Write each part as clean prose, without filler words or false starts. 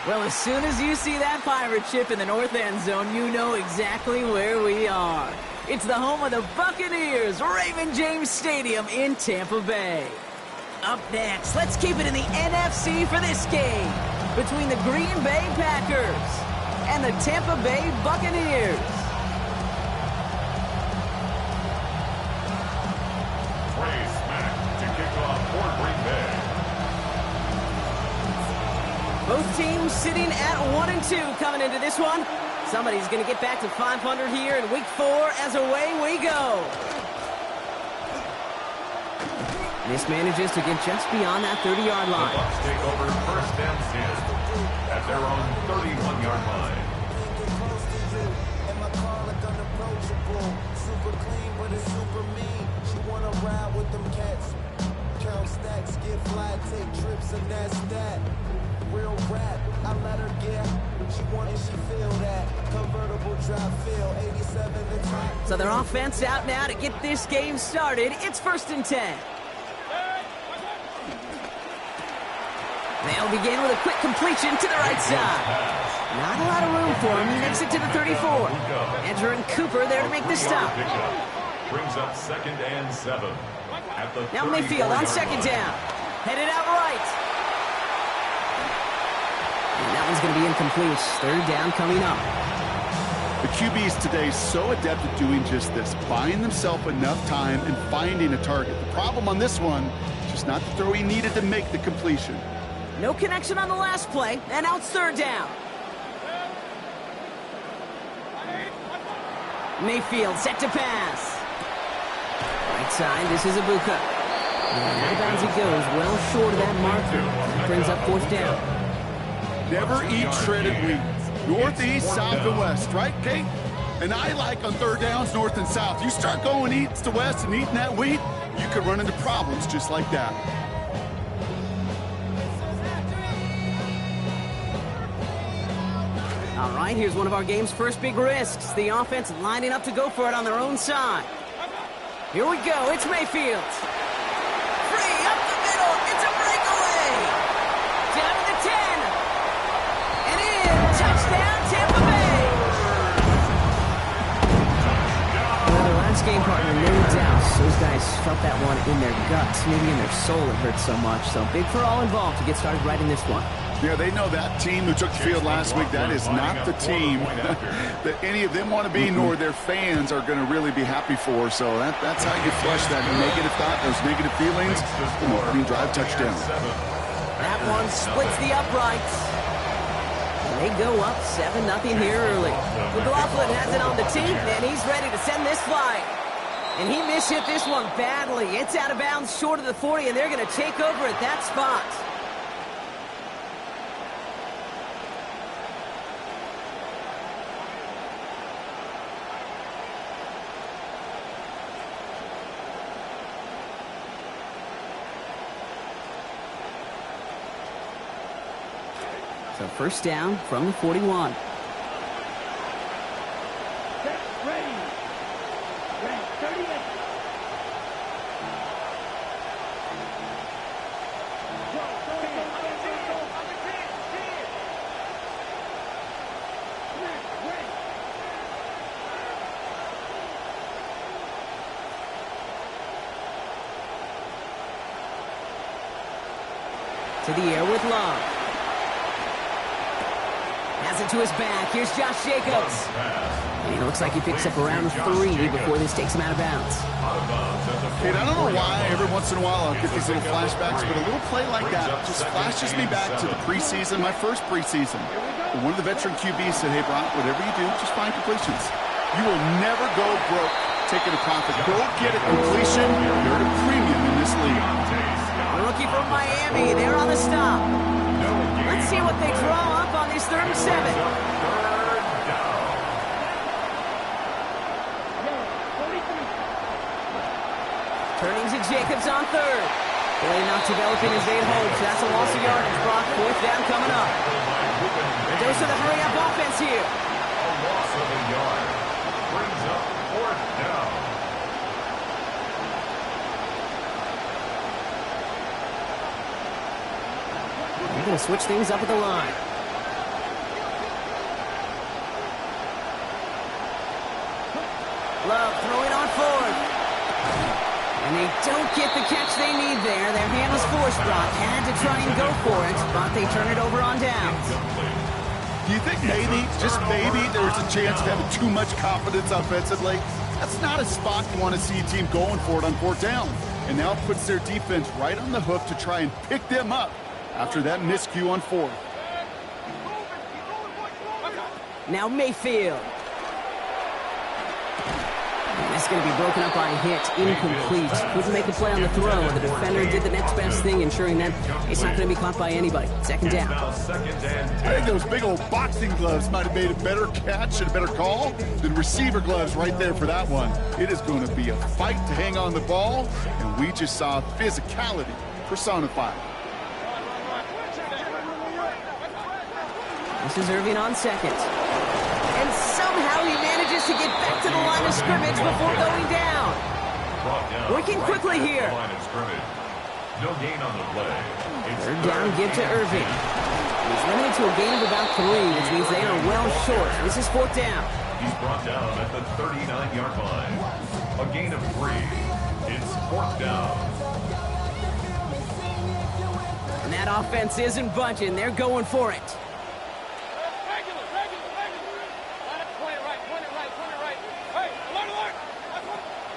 Well, as soon as you see that pirate ship in the north end zone, you know exactly where we are. It's the home of the Buccaneers, Raymond James Stadium in Tampa Bay. Up next, let's keep it in the NFC for this game between the Green Bay Packers and the Tampa Bay Buccaneers. Ray Smack to kick off for Green Bay. Both teams sitting at 1-2 coming into this one. Somebody's going to get back to 500 here in week 4 as away we go. This manages to get just beyond that 30-yard line. The Bucs take over first and 10 at their own 31-yard line. Super clean, but it's super mean. She wanna ride with them cats. Count stacks, get fly, take trips, and that's that. Real rap, I let her get. She want it, she feel that. Convertible drive feel, 87 the top. So their offense out now to get this game started. It's 1st and 10. They'll begin with a quick completion to the right side. Not a lot of room for him. He makes it to the 34. Edger and Cooper there to make the stop. Brings up 2nd and 7. At the Now Mayfield on 2nd down. Headed out right. And that one's going to be incomplete. 3rd down coming up. The QBs today so adept at doing just this, buying themselves enough time and finding a target. The problem on this one, just not the throw he needed to make the completion. No connection on the last play, and now it's 3rd down. Mayfield set to pass. Right side, this is Ibuka. And out of bounds he goes, well short of that marker. That brings up 4th down. Never eat shredded wheat. Northeast, south, and west, right, Kate? And I like on 3rd downs, north and south. You start going east to west and eating that wheat, you could run into problems just like that. All right, here's one of our game's first big risks. The offense lining up to go for it on their own side. Here we go. It's Mayfield. Free up the middle. It's a breakaway. Down to the 10. And in. Touchdown, Tampa Bay. Well, their last game partner, no doubt. Those guys felt that one in their guts. Maybe in their soul it hurt so much. So big for all involved to get started right in this one. Yeah, they know that team who took the field last week, that is not the team that any of them want to be, nor their fans are going to really be happy for. So that's how you flush that negative thought, those negative feelings, and opening drive touchdown. That one splits the uprights. And they go up 7-0 here early. McLaughlin has it on the team, and he's ready to send this flying. And he mishit this one badly. It's out of bounds short of the 40, and they're going to take over at that spot. So 1st down from the 41. To the air with Love. Has it to his back. Here's Josh Jacobs. And it looks like he picks up around 3 before this takes him out of bounds. Kate, I don't know why every once in a while I'll get these little flashbacks, but a little play like that just flashes me back to the preseason, my first preseason. And one of the veteran QBs said, hey, Brock, whatever you do, just find completions. You will never go broke taking a profit. Go get a completion. You're at a premium in this league. A rookie from Miami, they're on the stop. Let's see what they draw up on this 3rd and 7. Turning to Jacobs on 3rd. Play not developing as they'd hoped. That's a loss of yardage. Brock, 4th down coming up. A dose of the hurry-up offense here. A loss of a yard brings up 4th down. They're going to switch things up at the line. Love throwing on 4th. And they don't get the catch they need there. Their hand was forced, Brock. Had to try and go for it, but they turn it over on downs. Do you think maybe, just maybe, there's a chance of having too much confidence offensively? That's not a spot you want to see a team going for it on 4th down. And now it puts their defense right on the hook to try and pick them up after that miscue on 4th. Now Mayfield. It's going to be broken up by a hit, incomplete. Couldn't make a play on the throw. The defender did the next best thing, ensuring that it's not going to be caught by anybody. 2nd down. I think those big old boxing gloves might have made a better catch and a better call than receiver gloves right there for that one. It is going to be a fight to hang on the ball, and we just saw physicality personified. This is Irving on 2nd. And somehow he manages to get back to the line of scrimmage before going down. Working quickly here. No gain on the play. 3rd down, give to Irving. He's limited to a gain of about 3, which means they are well short. This is 4th down. He's brought down at the 39-yard line. A gain of 3. It's 4th down. And that offense isn't budging. They're going for it.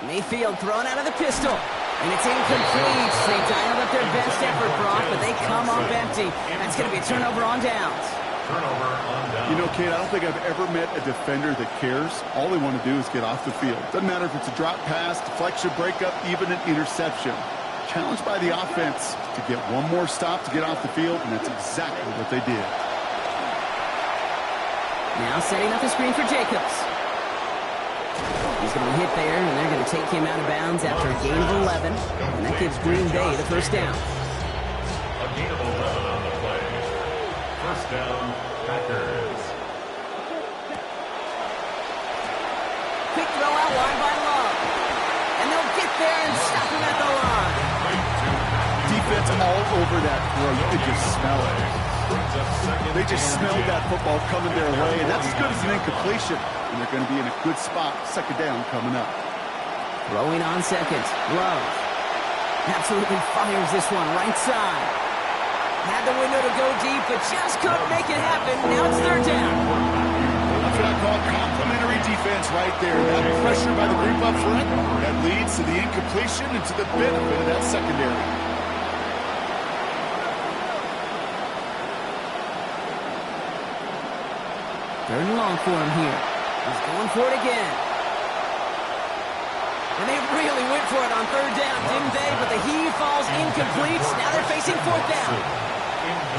Mayfield thrown out of the pistol. And it's incomplete. They dialed up their best effort, Brock, but they come up empty. That's going to be a turnover on downs. Turnover on downs. You know, Kate, I don't think I've ever met a defender that cares. All they want to do is get off the field. Doesn't matter if it's a drop pass, deflection, breakup, even an interception. Challenged by the offense to get one more stop to get off the field, and that's exactly what they did. Now setting up a screen for Jacobs. He's going to hit there, and they're going to take him out of bounds after a gain of 11. And that gives Green Bay the 1st down. A gain of 11 on the play. 1st down, Packers. Quick throw out wide by Love. And they'll get there and stop him at the line. Defense all over that throw. You could just smell it. They just smelled that football coming their way, and that's as good as an incompletion. And they're going to be in a good spot. 2nd down coming up. Throwing on 2nd. Love. Absolutely fires this one. Right side. Had the window to go deep, but just couldn't make it happen. Now it's 3rd down. That's what I call complimentary defense right there. That pressure by the group up front, that leads to the incompletion and to the benefit of that secondary. Third and long for him here. He's going for it again. And they really went for it on 3rd down, didn't they? But the heave falls incomplete. Now they're facing 4th down.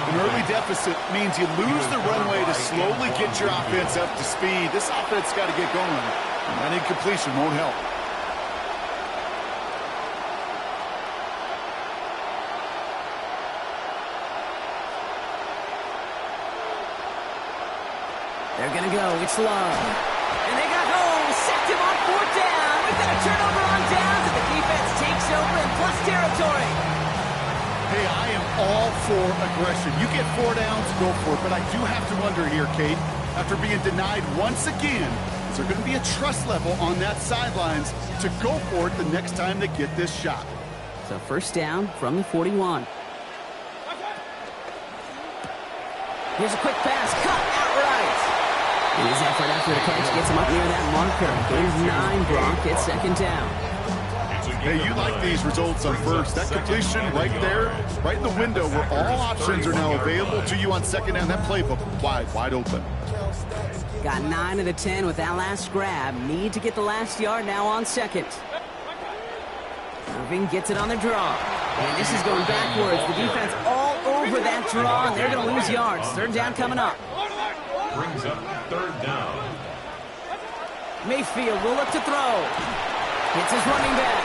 An early deficit means you lose the runway to slowly get your offense up to speed. This offense got to get going, and that incompletion won't help. They're going to go. It's Love. And they got home. Sacked him on 4th down. We've got a turnover on downs, and the defense takes over in plus territory. Hey, I am all for aggression. You get 4 downs, go for it. But I do have to wonder here, Kate, after being denied once again, is there going to be a trust level on that sidelines to go for it the next time they get this shot? So 1st down from the 41. Here's a quick pass. Cut outright. And his effort after the catch gets him up near that marker. Gain of 9, Brock. It's 2nd down. It's a Hey, you like these results on first. That completion right there, right in the window where all options are now available to you on second down. That playbook wide open. Got 9 of the 10 with that last grab. Need to get the last yard now on second. Irving gets it on the draw. And this is going backwards. The defense all over that draw, and they're going to lose yards. Third down coming up. Brings up third down. Mayfield will look to throw. Hits his running back.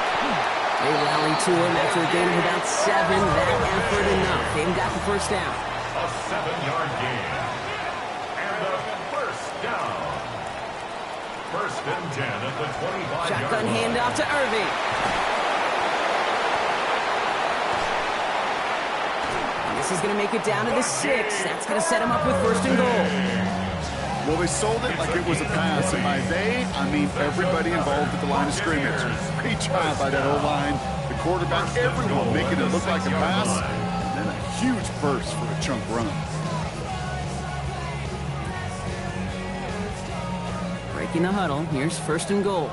They rally to him after a gain of about 7. That effort enough. They got the first down. A 7-yard gain. And a first down. First and 10 at the 25-yard line. Shotgun handoff to Irving. This is going to make it down to the 6. That's going to set him up with first and goal. Well, they sold it like it was a pass, and by they, I mean everybody involved at the line of scrimmage. Great job by that O-line, the quarterback, everyone making it look like a pass, and then a huge burst for a chunk run. Breaking the huddle. Here's first and goal.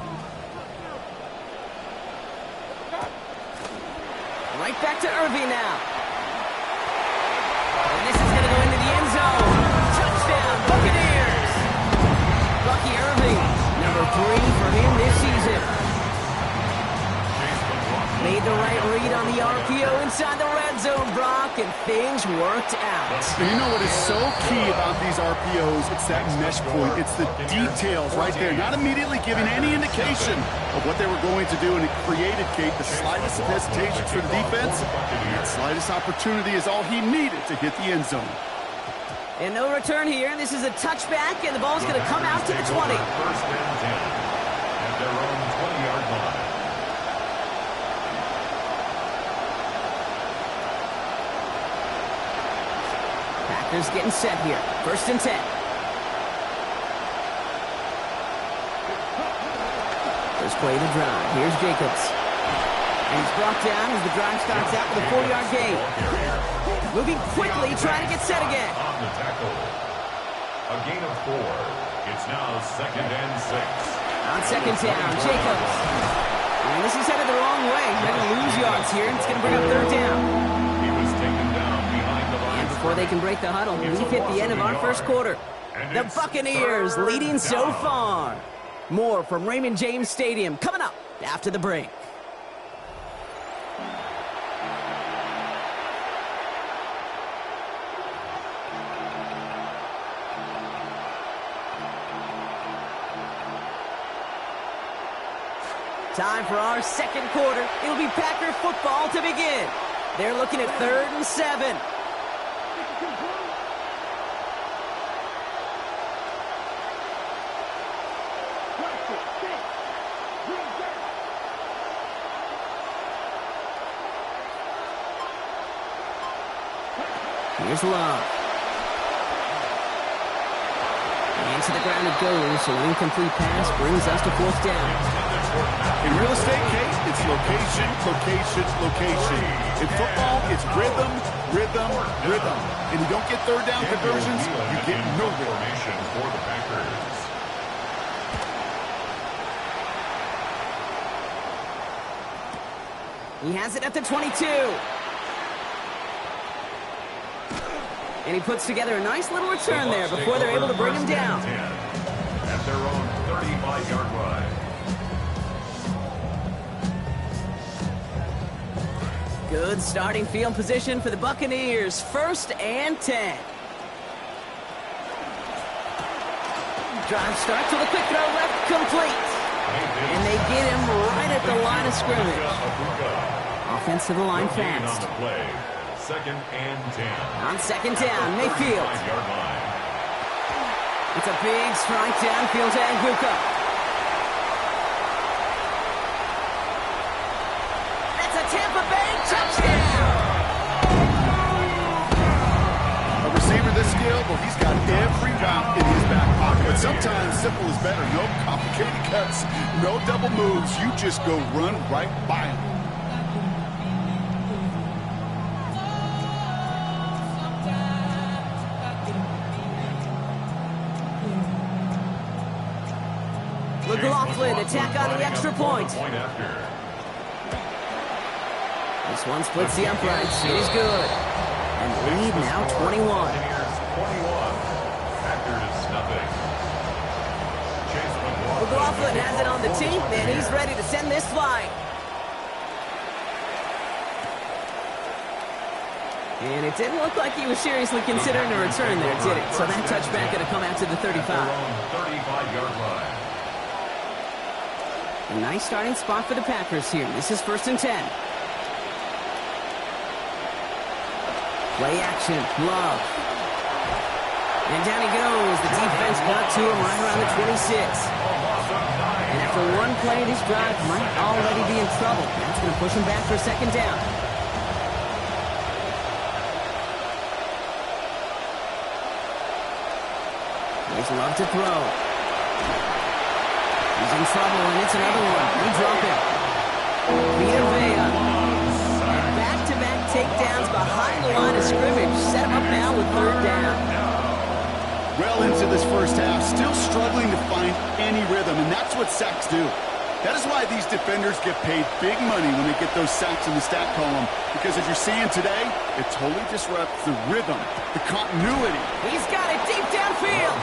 Right back to Irving now. And this is going to go into the end zone. Touchdown, Buccaneers. Bucky Irving, number 3 for him this season. Made the right read on the RPO inside the red zone, Brock, and things worked out. And you know what is so key about these RPOs? It's that mesh point. It's the details right there. Not immediately giving any indication of what they were going to do, and it created, Kate, the slightest of hesitations for the defense. And that slightest opportunity is all he needed to hit the end zone. And no return here. This is a touchback, and the ball's going to come out to the 20. First and 10 at their own 20-yard line. Packers getting set here. First and 10. First play of the drive. Here's Jacobs. And he's brought down as the drive starts out with a 4-yard gain. Moving quickly, trying to get set again. On the tackle. A gain of 4. It's now second and 6. On second down, Jacobs. And this is headed the wrong way. They're going to lose yards here, and it's going to bring up third down. He was taken down behind the line. And before they can break the huddle, we've hit the end of our first quarter. The Buccaneers leading so far. More from Raymond James Stadium coming up after the break. Time for our second quarter. It'll be Packer football to begin. They're looking at 3rd and 7. Here's Love. And to the ground it goes. An incomplete pass brings us to 4th down. In real estate, Kate, it's location, location, location. In football, it's rhythm, rhythm, rhythm. And you don't get third down conversions, you get no formation for the Packers. He has it at the 22. And he puts together a nice little return there before they're able to bring him down. At their own 35-yard line. Good starting field position for the Buccaneers. 1st and 10. Drive starts with a quick throw left, complete. And they get him right at the line of scrimmage. Offense to the line fast. On the play. 2nd and 10. On second down, Mayfield. It's a big strike downfield to Anguka. That's a Tampa Bay touchdown. A receiver this skilled, well, he's got every route in his back pocket. But sometimes simple is better. No complicated cuts, no double moves. You just go run right by him. McLaughlin attack on the extra point. This one splits the uprights. It is good. And the lead now 21. Packers nothing. McLaughlin has it on the tee, and he's ready to send this flight. And it didn't look like he was seriously considering a return there, did it? So that touchback going to come out to the 35. 35-yard line. A nice starting spot for the Packers here. This is 1st and 10. Play action. Love. And down he goes. The defense got to him right around the 26. And after one play, this drive might already be in trouble. That's going to push him back for 2nd down. There's Love to throw. He's in trouble, and it's another one. We drop it. Vita Vea. Back-to-back takedowns behind the line of scrimmage. Set him up now with 3rd down. Well into this first half, still struggling to find any rhythm, and that's what sacks do. That is why these defenders get paid big money when they get those sacks in the stat column, because as you're seeing today, it totally disrupts the rhythm, the continuity. He's got it deep downfield.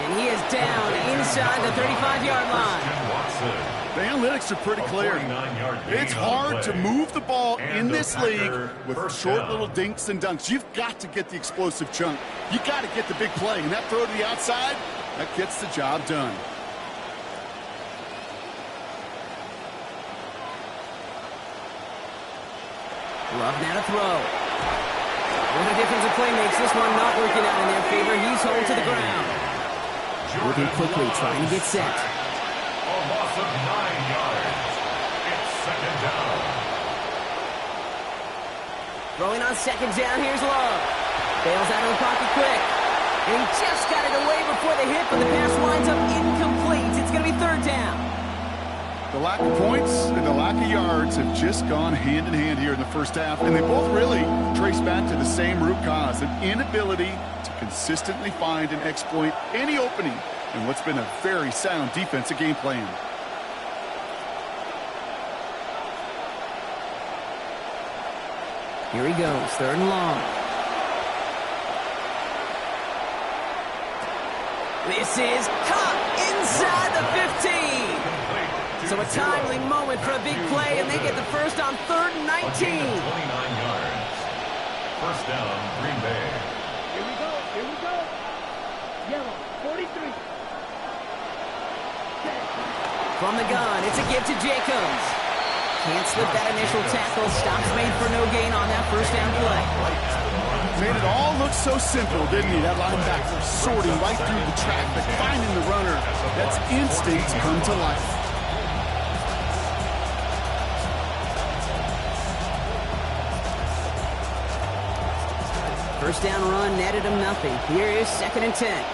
And he is down inside the 35-yard line. The analytics are pretty clear. It's hard to move the ball in this league with short little dinks and dunks. You've got to get the explosive chunk. You got to get the big play, and that throw to the outside, that gets the job done. Love now to throw. What a difference a play makes. This one not working out in their favor. He's home to the ground. Moving quickly, trying to get set. A loss of 9 yards. It's 2nd down. Throwing on 2nd down, here's Love. Bails out of the pocket quick. And he just got it away before the hit, but the pass winds up incomplete. It's going to be 3rd down. The lack of points and the lack of yards have just gone hand in hand here in the first half, and they both really trace back to the same root cause, an inability to consistently find and exploit any opening in what's been a very sound defensive game plan. Here he goes, 3rd and long. This is caught inside the 15. So a timely moment for a big play, and they get the first on 3rd and 19. 29 yards. 1st down, Green Bay. Here we go. Yellow, 43. From the gun, it's a give to Jacobs. Can't slip that initial tackle. Stops made for no gain on that 1st down play. Made it all look so simple, didn't he? That linebacker sorting right through the traffic, finding the runner. That's instinct come to life. First down run netted him nothing. Here is 2nd and 10.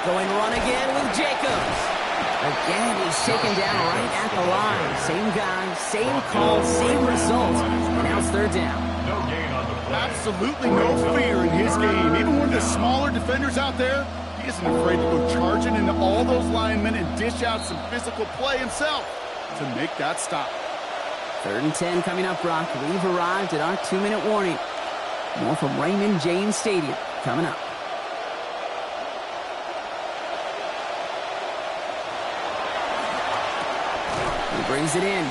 Going run again with Jacobs. Again, he's taken down right at the line. Same guy, same call, same result. And now it's 3rd down. No gain on the play. Absolutely no fear in his game. Even one of the smaller defenders out there, he isn't afraid to go charging into all those linemen and dish out some physical play himself to make that stop. 3rd and 10 coming up, Brock. We've arrived at our 2-minute warning. More from Raymond James Stadium coming up. He brings it in.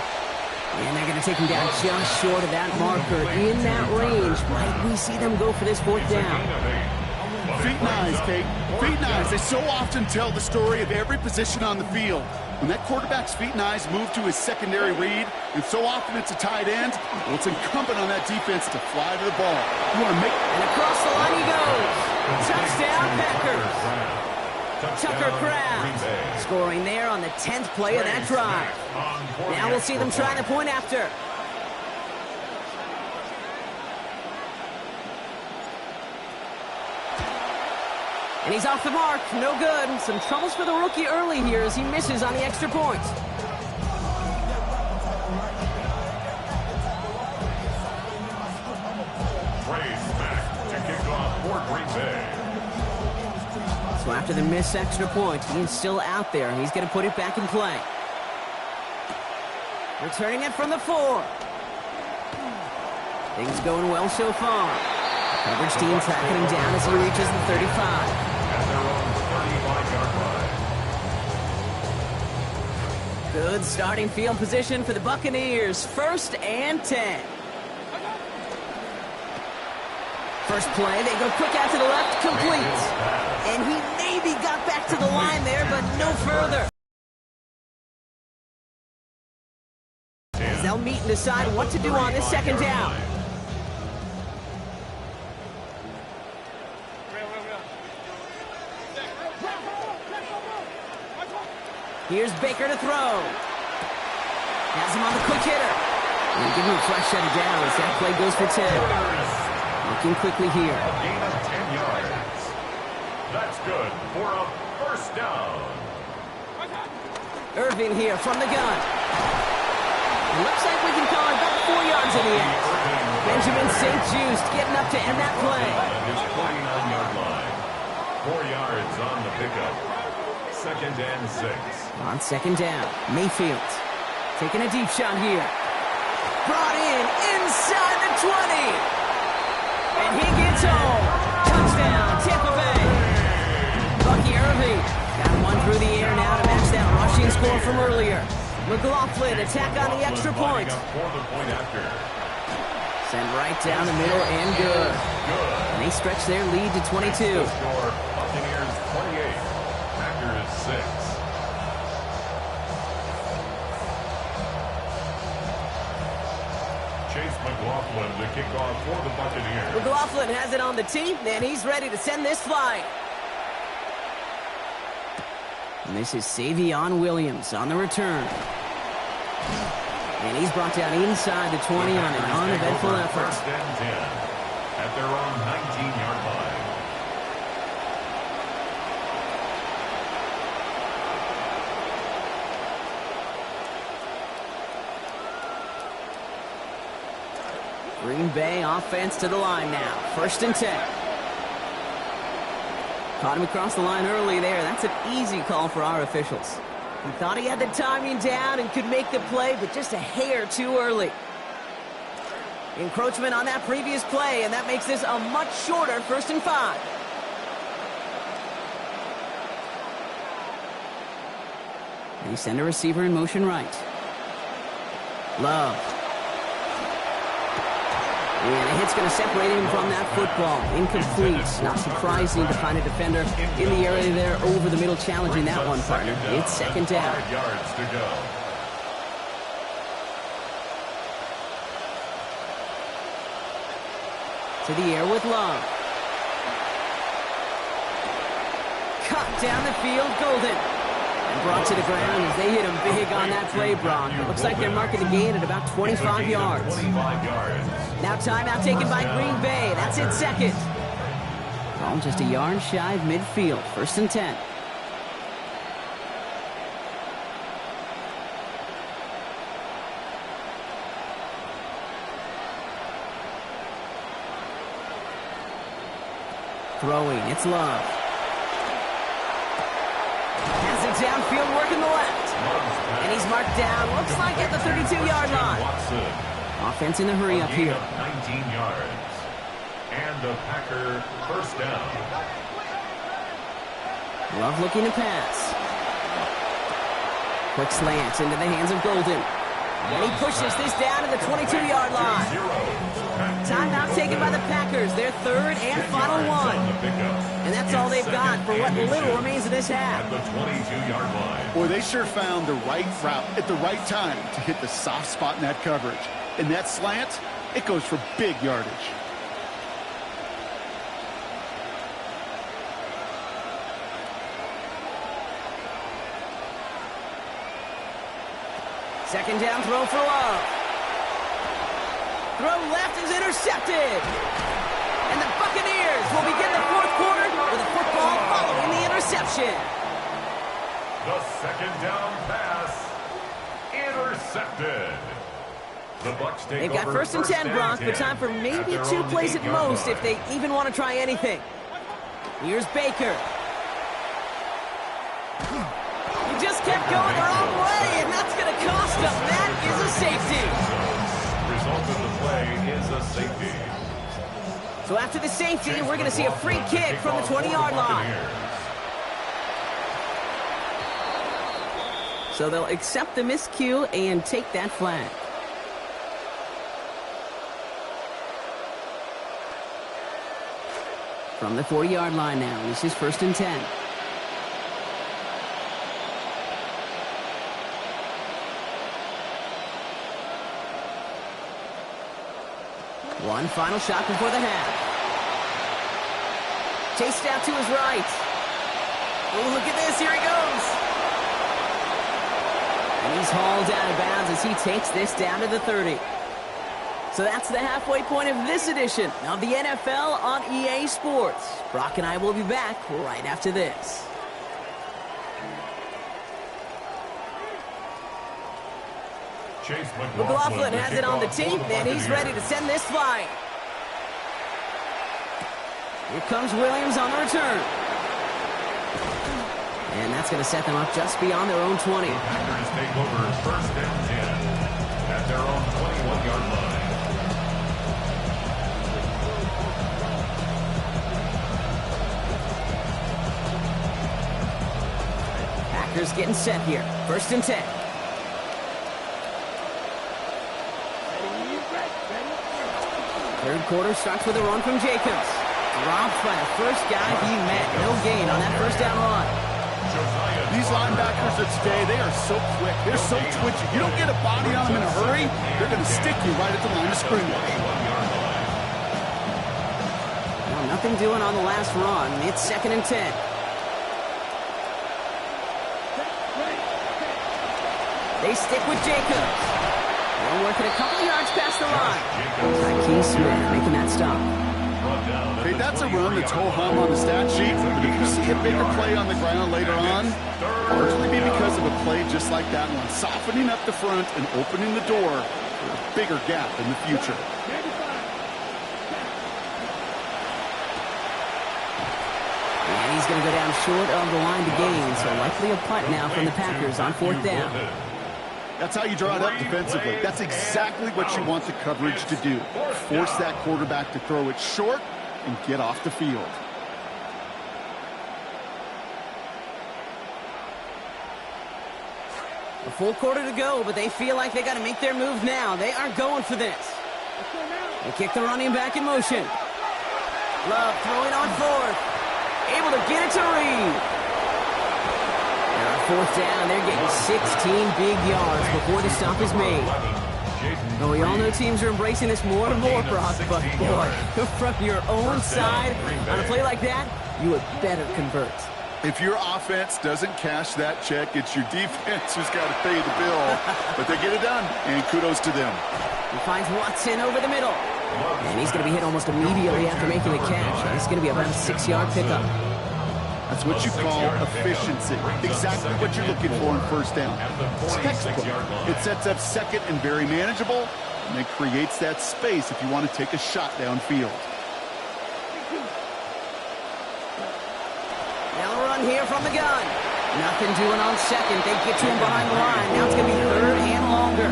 And they're going to take him down just short of that marker. In that range, might we see them go for this 4th down? Feet and eyes, Kate. Feet and eyes. They so often tell the story of every position on the field. When that quarterback's feet and eyes move to his secondary read, and so often it's a tight end, well, it's incumbent on that defense to fly to the ball. You want to make... And across the line he goes. Touchdown, Packers. Tucker Kraft scoring there on the 10th play of that drive. Now we'll see them try the point after. And he's off the mark. No good. Some troubles for the rookie early here as he misses on the extra point. Brace back to kick off for Green Bay. So after the missed extra point, he is still out there, and he's going to put it back in play. Returning it from the 4. Things going well so far. Coverage team tracking him down as he reaches the 35. At their own 35-yard line. Good starting field position for the Buccaneers. 1st and 10. First play, they go quick out to the left, complete. And he maybe got back to the line there, but no further. As they'll meet and decide what to do on this 2nd down. Here's Baker to throw. Has him on the quick hitter. And give him a flash shut it down as that play goes for 10. Looking quickly here. A gain of 10 yards. That's good for a 1st down. Irvin here from the gun. Looks like we can call it about 4 yards in the end. Benjamin St. Just getting up to end that play. At his 49-yard line. 4 yards on the pickup. 2nd and 6. On 2nd down, Mayfield taking a deep shot here. Brought in inside the 20. And he gets home. Touchdown, Tampa Bay. Bucky Irving got one through the air now to match that rushing score from earlier. McLaughlin attack on the extra point. Send right down the middle and good. And they stretch their lead to 22. Buccaneers 28, Packers 6. Chase McLaughlin to kick off for the Buccaneers. McLaughlin has it on the tee, and he's ready to send this flying. And this is Savion Williams on the return. And he's brought down inside the 20 on an uneventful effort. 1st and 10 at their own 19-yard line. Green Bay offense to the line now. 1st and 10. Caught him across the line early there. That's an easy call for our officials. He thought he had the timing down and could make the play, but just a hair too early. Encroachment on that previous play, and that makes this a much shorter 1st and 5. They send a receiver in motion right. Love. And a hit's going to separate him from that football. Incomplete. Not surprising to find a defender in the area there over the middle challenging that one, partner. It's 2nd down. 5 yards to go. To the air with Love. Cut down the field, Golden. And brought to the ground as they hit him big on that play, Brock. It looks like they're marking the gain at about 25 yards. 25 yards. Now timeout taken by Green Bay. That's it, 2nd. Ball just a yard shy of midfield. 1st and 10. Throwing, it's Love. Has it downfield, working the left. And he's marked down, looks like at the 32-yard line. Offense in the hurry up here. 19 yards. And the Packer 1st down. Love looking to pass. Quick slant into the hands of Golden. And he pushes this down to the 22-yard line. Timeout taken by the Packers. Their 3rd and final one. And that's all they've got for what little remains of this half. At the 22-yard line. Boy, they sure found the right route at the right time to hit the soft spot in that coverage. And that slant, it goes for big yardage. Second down throw for Love. Throw left is intercepted. And the Buccaneers will begin the 4th quarter with a football following the interception. The 2nd down pass intercepted. The Bucs take They've got over 1st and 10, Brock, but time for maybe 2 plays at most if they even want to try anything. Here's Baker. He just kept going the wrong way, and that's going to cost him. That is a safety. Result of the play is a safety. So after the safety, we're going to see a free kick from the 20-yard line. So they'll accept the miscue and take that flag. From the 40-yard line now, this is 1st and 10. One final shot before the half. Chased out to his right. Oh, look at this. Here he goes. And he's hauled out of bounds as he takes this down to the 30. So that's the halfway point of this edition of the NFL on EA Sports. Brock and I will be back right after this. Chase McLaughlin has it on the tape, and he's ready to send this flying. Here comes Williams on the return. And that's going to set them up just beyond their own 20. The Packers take over 1st and 10 at their own 21-yard line. Packers getting set here. 1st and 10. Third quarter starts with a run from Jacobs. Dropped by the first guy he met. No gain on that first down run. These linebackers of today, they are so quick. They're so twitchy. You don't get a body on them in a hurry, they're going to stick you right at the line of scrimmage. Well, nothing doing on the last run. It's 2nd and 10. They stick with Jacobs. They're working a couple yards past the line. Keith Smith making that stop. Hey, that's a run that's ho-hum on the stat sheet, but if you see a bigger play on the ground later on, largely be because of a play just like that one, softening up the front and opening the door for a bigger gap in the future. And he's going to go down short of the line to gain, so likely a punt now from the Packers on 4th down. That's how you draw it up defensively. That's exactly what you want the coverage to do. Force that quarterback to throw it short and get off the field. A full quarter to go, but they feel like they got to make their move now. They are going for this. They kick the running back in motion. Love throwing on 4th. Able to get it to Reed. Now 4th down, they're getting 16 big yards before the stop is made. Well, we all know teams are embracing this more and more, Brock, but boy, from your own side, on a play like that, you would better convert. If your offense doesn't cash that check, it's your defense who's got to pay the bill. But they get it done, and kudos to them. He finds Watson over the middle. And he's going to be hit almost immediately after making the catch. It's going to be about a 6-yard pickup. That's what you call efficiency. Exactly what you're looking for in 1st down. It's textbook. It sets up 2nd and very manageable, and it creates that space if you want to take a shot downfield. Now a run here from the gun. Nothing doing on 2nd. They get to him behind the line. Now it's going to be 3rd and longer.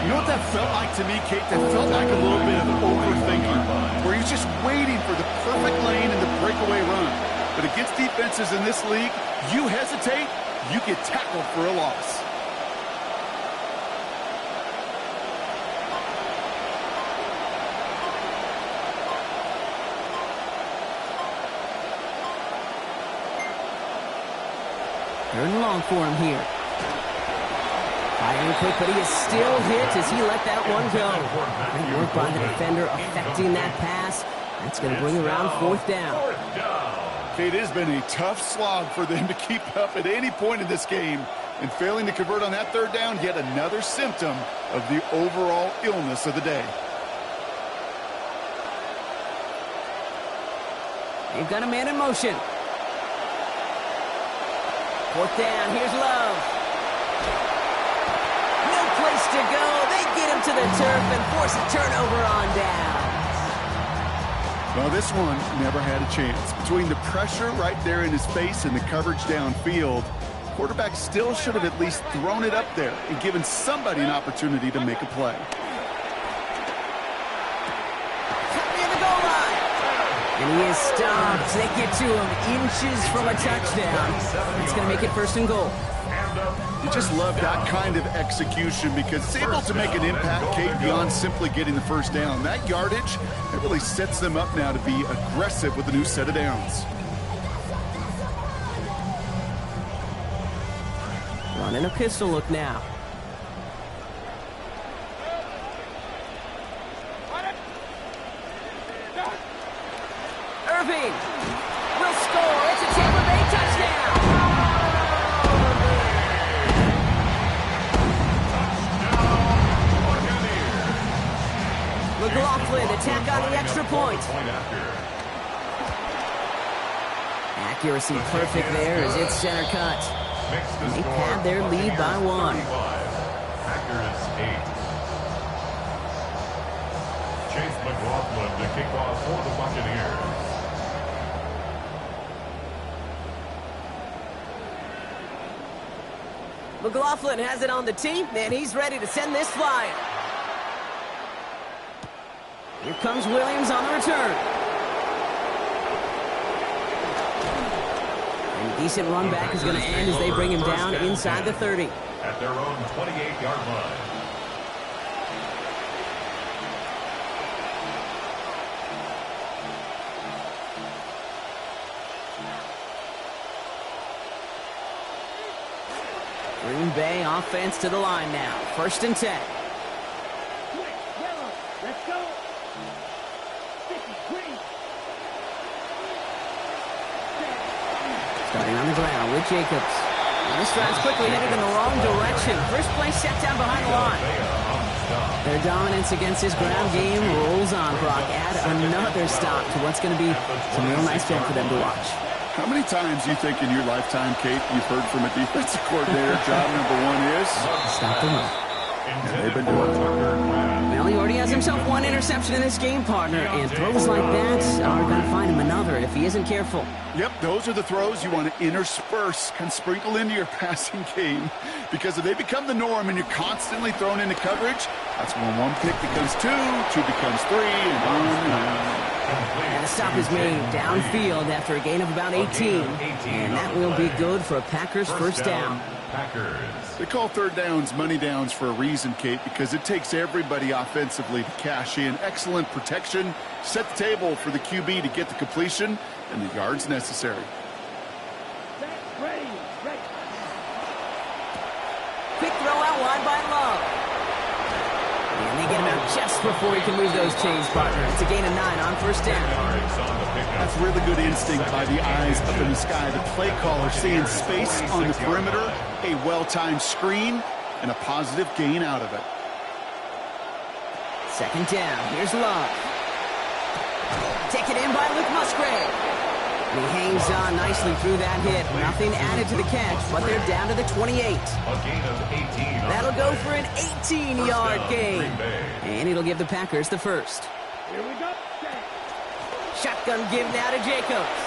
You know what that felt like to me, Kate? That felt like a little bit of overthinking, where he's just waiting for the perfect lane and the breakaway run. But against defenses in this league, you hesitate, you get tackled for a loss. Third and long for him here. Firing quick, but he is still hit as he let that one go. Great work by the defender affecting that pass. That's going to bring around 4th down. It has been a tough slog for them to keep up at any point in this game. And failing to convert on that 3rd down, yet another symptom of the overall illness of the day. They've got a man in motion. 4th down, here's Love. No place to go. They get him to the turf and force a turnover on down. Well, this one never had a chance. Between the pressure right there in his face and the coverage downfield, quarterback still should have at least thrown it up there and given somebody an opportunity to make a play. Near the goal line. And he is stopped. They get to him inches from a touchdown. It's going to make it 1st and goal. You just love that kind of execution because it's able to make an impact, Kate, beyond simply getting the 1st down. That yardage, it really sets them up now to be aggressive with a new set of downs. Running a pistol look now. Irving will score. It's a Tampa Bay touchdown. McLaughlin attack on the extra point. Accuracy perfect there as it's center cut. And they pad their lead by 1. Packers 8. Chase McLaughlin to kick off for the Buccaneers. McLaughlin has it on the tee, and he's ready to send this flying. Here comes Williams on the return. And a decent run back is going to end as they bring him down inside the 30. At their own 28-yard line. Green Bay offense to the line now. 1st and 10. Yellow. Let's go. 50, green. Starting on the ground with Jacobs. And this drive's quickly headed in the wrong direction. First play set down behind the line. Their dominance against this ground game rolls on, Brock. Add another stop to what's going to be some real nice film for them to watch. How many times do you think in your lifetime, Kate, you've heard from a defensive coordinator, job number 1 is? Stop the run. Yeah, they've been doing it. Well, he already has himself 1 interception in this game, partner, and throws like that are going to find him another if he isn't careful. Yep, those are the throws you want to intersperse, kind of sprinkle into your passing game, because if they become the norm and you're constantly thrown into coverage, that's when 1 pick becomes 2, 2 becomes 3, and on and on. And the stop is made downfield after a gain of about 18. And that will be good for a Packers 1st down. Packers. They call 3rd downs money downs for a reason, Kate, because it takes everybody offensively to cash in. Excellent protection, set the table for the QB to get the completion and the yards necessary. Ready. Quick throw out wide by Love. And they get him out just before he can move those chains, partner. It's a gain of 9 on 1st down. That's really good instinct by the eyes up in the sky. The play caller seeing space on the perimeter, a well-timed screen, and a positive gain out of it. 2nd down. Here's Love. Taken in by Luke Musgrave. And he hangs on nicely through that hit. Nothing added to the catch, but they're down to the 28. A gain of 18. That'll go for an 18-yard gain. And it'll give the Packers the 1st. Here we go. Shotgun give now to Jacobs.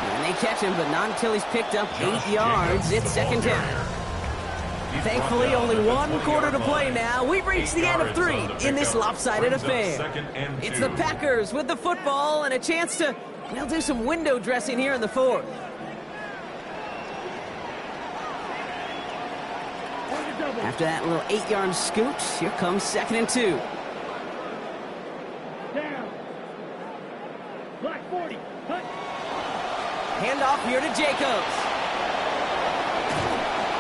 And they catch him, but not until he's picked up 8 yards. It's 2nd down. Thankfully, only 1 quarter to play now. We've reached the end of 3 in this lopsided affair. It's the Packers with the football and a chance to, they'll do some window dressing here in the 4th. After that little 8-yard scoot, here comes 2nd and 2. Down. Black 40. Cut. Handoff here to Jacobs.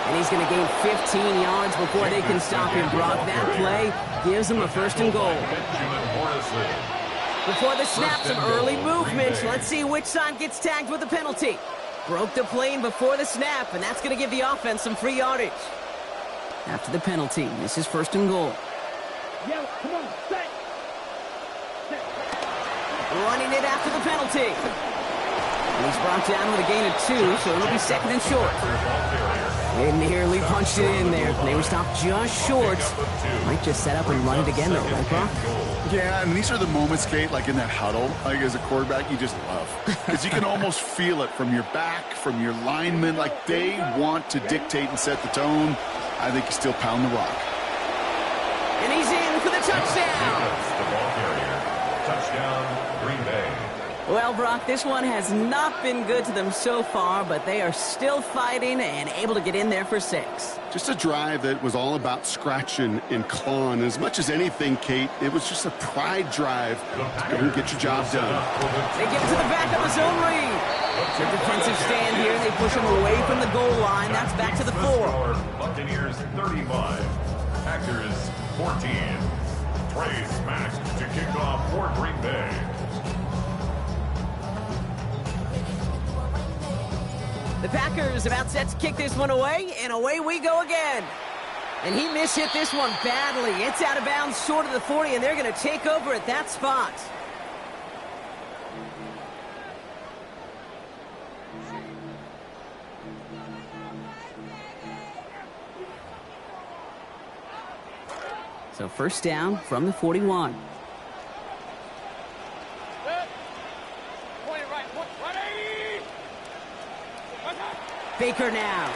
And he's going to gain 15 yards before they can stop him, Brock. That play gives him a 1st and goal. Before the snap, some early movement. Let's see which side gets tagged with a penalty. Broke the plane before the snap, and that's going to give the offense some free yardage. After the penalty, this is 1st and goal. Yellow, come on, set. Running it after the penalty. And he's brought down with a gain of 2, so it'll be 2nd and short. They nearly punched it in there. They were stopped just short. Might just set up and run it again, though, right, Brock? Yeah, and these are the moments, Kate, like in that huddle, like as a quarterback, you just love. Because you can almost feel it from your back, from your linemen. Like they want to dictate and set the tone. I think you still pound the rock. And he's in for the touchdown. The ball carrier. Touchdown, Green Bay. Well, Brock, this one has not been good to them so far, but they are still fighting and able to get in there for 6. Just a drive that was all about scratching and clawing. As much as anything, Kate, it was just a pride drive to go and get your job done. They get to the back of the zone read. The defensive stand here. They push him away from the goal line. That's back to the 4. Buccaneers 35. Packers 14. Trey smacked to kick off for Green Bay. The Packers about set to kick this one away, and away we go again. And he mishit this one badly. It's out of bounds short of the 40, and they're going to take over at that spot. So first down from the 41. Baker now.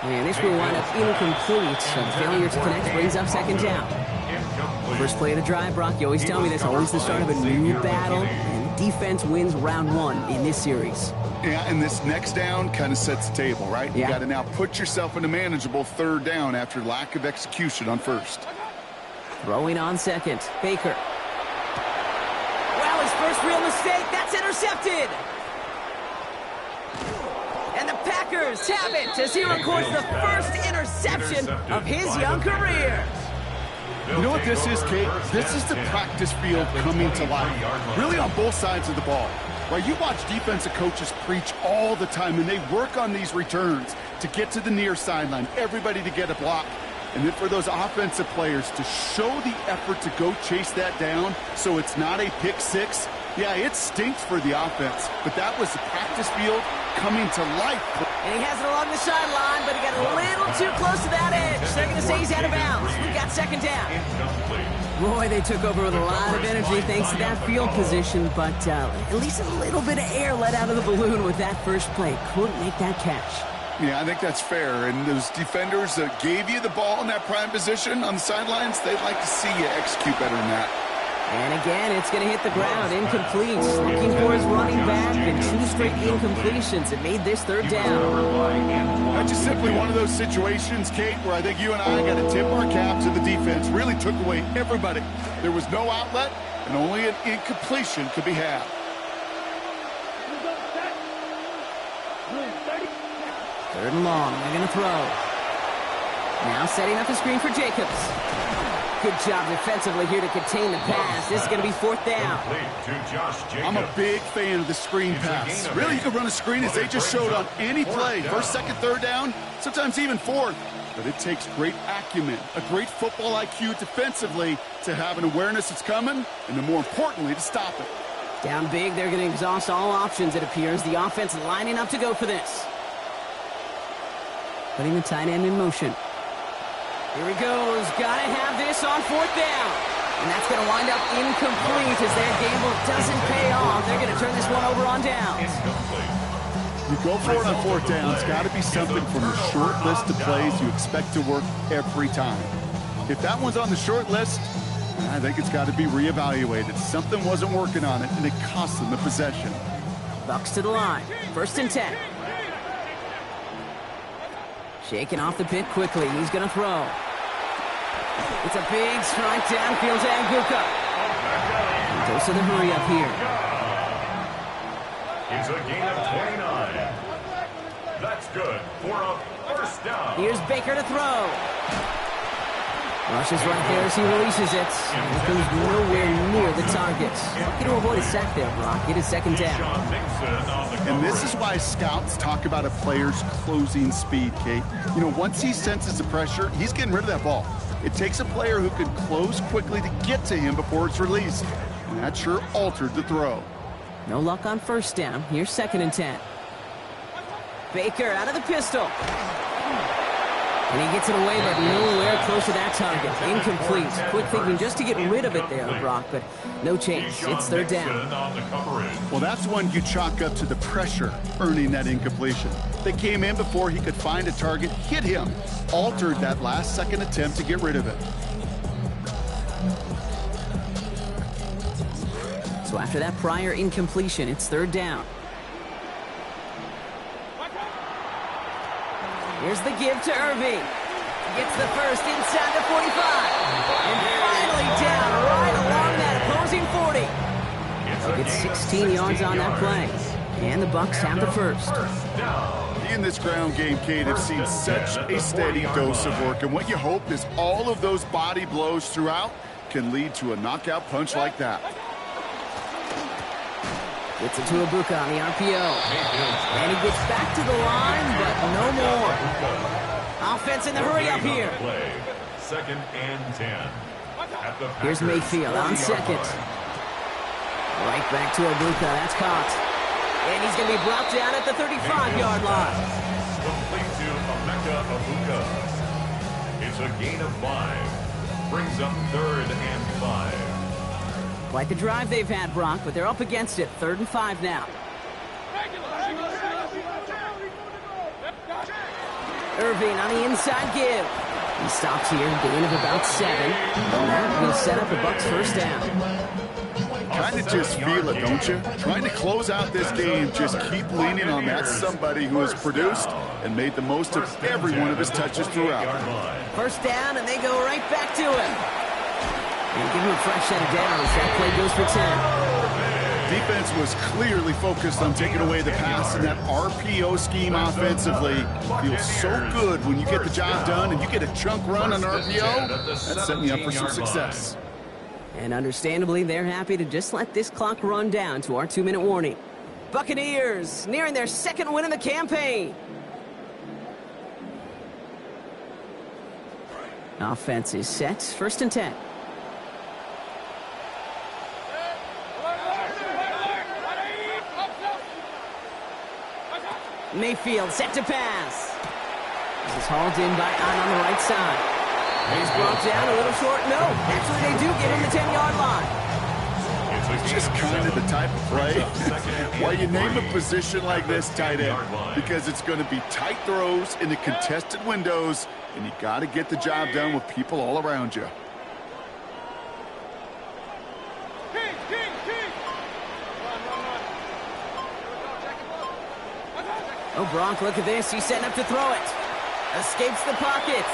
And this will wind up incomplete. So failure to connect brings up second down. First play of the drive, Brock. You always tell me that's always the start of a new battle. And defense wins round 1 in this series. Yeah, and this next down kind of sets the table, right? Yeah. You got to now put yourself in a manageable third down after lack of execution on first. Throwing on second. Baker. Well, his first real mistake. That's intercepted. And the Packers have it as he records the first interception of his young career. You know what this is, Kate? This is the practice field coming to life. Really on both sides of the ball. Right, you watch defensive coaches preach all the time, and they work on these returns to get to the near sideline, everybody to get a block. And then for those offensive players to show the effort to go chase that down so it's not a pick 6, yeah, it stinks for the offense. But that was the practice field coming to life. And he has it along the sideline, but he got a little too close to that edge. They're going to say he's out of bounds. We've got second down. Boy, they took over with a lot of energy thanks to that field position, but at least a little bit of air let out of the balloon with that first play. Couldn't make that catch. Yeah, I think that's fair. And those defenders that gave you the ball in that prime position on the sidelines, they'd like to see you execute better than that. And again, it's going to hit the ground, incomplete. Looking for his running back, and 2 straight incompletions. It made this third down. That's just simply one of those situations, Kate, where I think you and I got to tip our cap to the defense. Really took away everybody. There was no outlet, and only an incompletion could be had. Third and long. They're going to throw. Now setting up a screen for Jacobs. Good job defensively here to contain the pass. This is going to be 4th down. I'm a big fan of the screen pass. Really, you can run a screen as they just showed on any play. First, second, third down, sometimes even 4th. But it takes great acumen, a great football IQ defensively to have an awareness it's coming, and then more importantly, to stop it. Down big, they're going to exhaust all options, it appears. The offense lining up to go for this. Putting the tight end in motion. Here he goes. Got to have this on 4th down. And that's going to wind up incomplete as their gamble doesn't pay off. They're going to turn this one over on downs. You go for it on 4th down. It's got to be something from the short list of plays you expect to work every time. If that one's on the short list, I think it's got to be reevaluated. Something wasn't working on it, and it cost them the possession. Bucs to the line. 1st and 10. Shaking off the pit quickly. He's going to throw. It's a big strike downfield to Anguka. Goes to the hurry up here. It's a gain of 29. That's good for a first down. Here's Baker to throw. Rushes right there as he releases it. And it goes nowhere near the target. Lucky to avoid a sack there, Brock. It is second down. And this is why scouts talk about a player's closing speed, Kate. You know, once he senses the pressure, he's getting rid of that ball. It takes a player who can close quickly to get to him before it's released. And that sure altered the throw. No luck on first down. Here's 2nd and 10. Baker out of the pistol. And he gets it away, but nowhere close to that target. Incomplete. Quick thinking just to get rid of it there, Brock, but no chance. It's third down. Well, that's one you chalk up to the pressure earning that incompletion. They came in before he could find a target, hit him, altered that last-second attempt to get rid of it. So after that prior incompletion, it's third down. Here's the give to Irving. Gets the first inside the 45. And finally down right along that opposing 40. Gets 16 yards on that play. And the Bucs have the first. In this ground game, Kate, have seen such a steady dose of work. And what you hope is all of those body blows throughout can lead to a knockout punch like that. Gets it to Ibuka on the RPO. And he gets back to the line, but no more. Offense in the hurry up here. Second and 10. Here's Mayfield on second. Right back to Ibuka. That's caught. And he's going to be brought down at the 35-yard line. Complete to Emeka Ibuka. It's a gain of 5. Brings up third and 5. Quite the drive they've had, Brock, but they're up against it. 3rd and 5 now. Irving on the inside give. He stops here, gain of about 7. And that will set up the Bucs first down. Kind of just feel it, don't you? Trying to close out this game, just keep leaning on that somebody who has produced and made the most of every one of his touches throughout. First down, and they go right back to him. And give him a fresh set of downs. That play goes for 10. Defense was clearly focused on taking away the pass, and that RPO scheme offensively feels so good when you get the job done and you get a chunk run on RPO. That's setting you up for some success. And understandably, they're happy to just let this clock run down to our 2-minute warning. Buccaneers nearing their second win in the campaign. Offense is set. 1st and 10. Mayfield set to pass. This is hauled in by on the right side. He's brought down a little short. No, actually they do get him the 10-yard line. It's just kind of the type of play why you name a position like this tight end, because it's going to be tight throws into contested windows, and you got to get the job done with people all around you. Oh, Bronk, look at this. He's setting up to throw it. Escapes the pocket.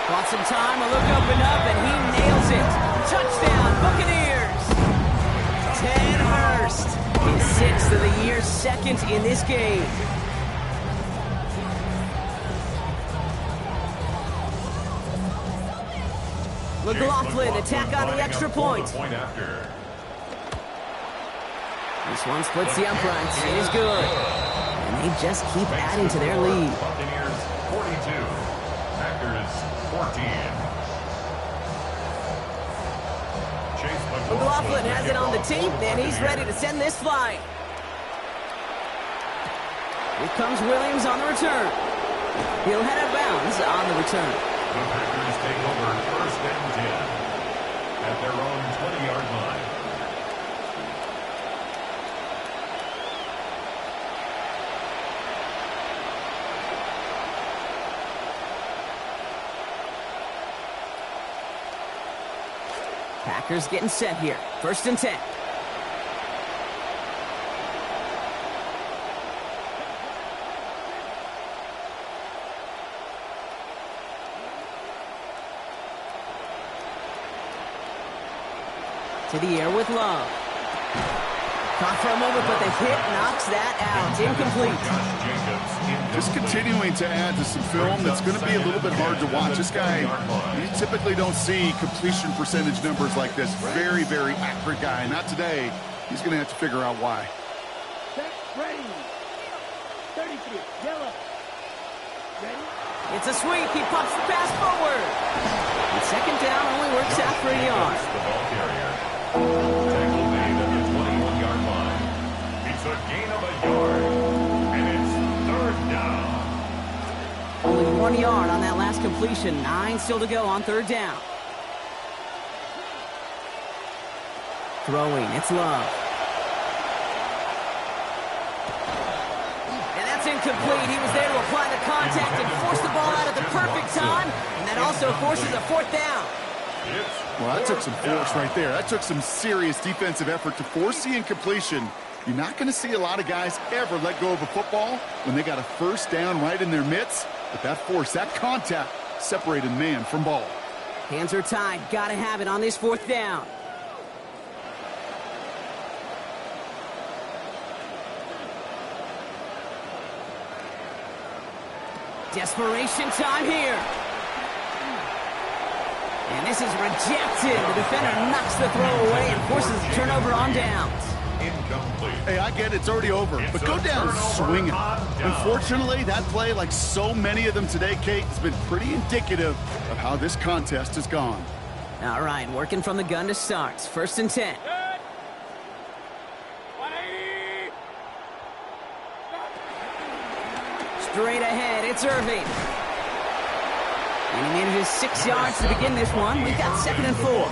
Wants some time. A look open up, and he nails it. Touchdown, Buccaneers. 10 Hurst. His 6th of the year, 2nd in this game. McLaughlin attack on the extra point. This one splits the uprights. It is good. And they just keep adding to their lead. Buccaneers 42, Packers 14. McLaughlin has it on the tape, and he's ready to send this flying. Here comes Williams on the return. He'll head out of bounds on the return. The Packers take over 1st and 10 at their own 20-yard line. Packers getting set here. 1st and 10. To the air with Love. Caught for a moment, but the hit knocks that out. Incomplete. Just continuing to add to some film that's going to be a little bit hard to watch. This guy, you typically don't see completion percentage numbers like this. Very, very accurate guy. Not today. He's going to have to figure out why. Ready. 33. Yellow. Ready. It's a sweep. He pops the pass forward. And 2nd down only works out for a yard. The ball carrier. Tackle made at the 21-yard line. It's a gain of a yard. And it's 3rd down. Only 1 yard on that last completion. 9 still to go on 3rd down. Throwing, it's Love. And that's incomplete. He was there to apply the contact and force the ball out at the perfect time. And that also forces a 4th down. Well, that took some force right there. That took some serious defensive effort to force the incompletion. You're not going to see a lot of guys ever let go of a football when they got a 1st down right in their midst. But that force, that contact, separated man from ball. Hands are tied. Got to have it on this 4th down. Desperation time here. And this is rejected. The defender knocks the throw away and forces a turnover on downs. Incomplete. Hey, I get it's already over, but go down swinging. Unfortunately, that play, like so many of them today, Kate, has been pretty indicative of how this contest has gone. All right, working from the gun to start. 1st and 10. Straight ahead, it's Irving. And he manages 6 yards to begin this one. We've got 2nd and 4.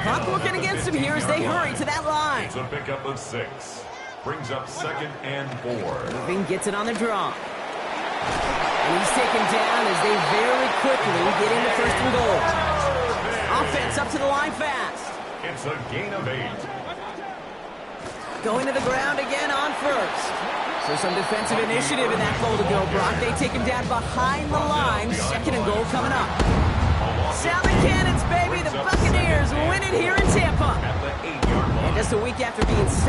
Clock working against him here as they hurry to that line. It's a pickup of 6. Brings up 2nd and 4. Irving gets it on the draw. And he's taken down as they very quickly get into 1st and goal. Offense up to the line fast. It's a gain of 8. Going to the ground again on 1st. So some defensive initiative in that goal to go, Brock. They take him down behind the line. 2nd and goal coming up. Sound the cannons, baby. The Buccaneers win it here in Tampa. And just a week after being sacked.